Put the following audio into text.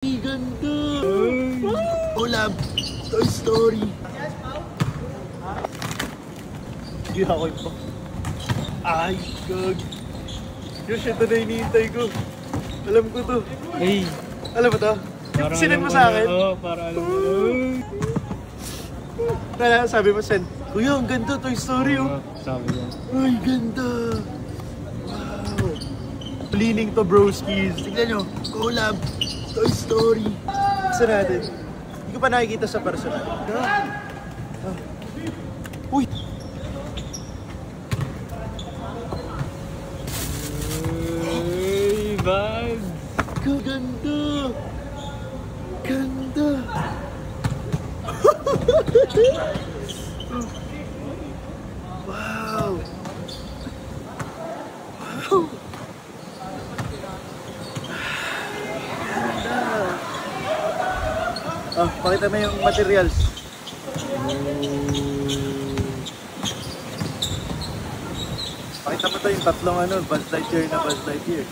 Ganda! Collab! Toy Story! Sige ako ito. Ay, gag! Gosh, ito na hinihintay ko. Alam ko to. Hey! Alam mo to? Sinend mo sa akin? Oo, para alam mo. Kaya sabi mo, Sen, Kuya, ang ganda, Toy Story, oh. Sabi ko. Ay, ganda! Wow! Leaning to broskies. Tignan nyo, collab, Toy Story. Isa natin. Hindi ko pa nakikita sa personal. Uy! Hey, bad! Kaganda! Ganda! Wow! Wow! Ganda! Pakita mo yung materials. Pakita mo to yung tatlong Buzz Lightyear na Buzz Lightyear.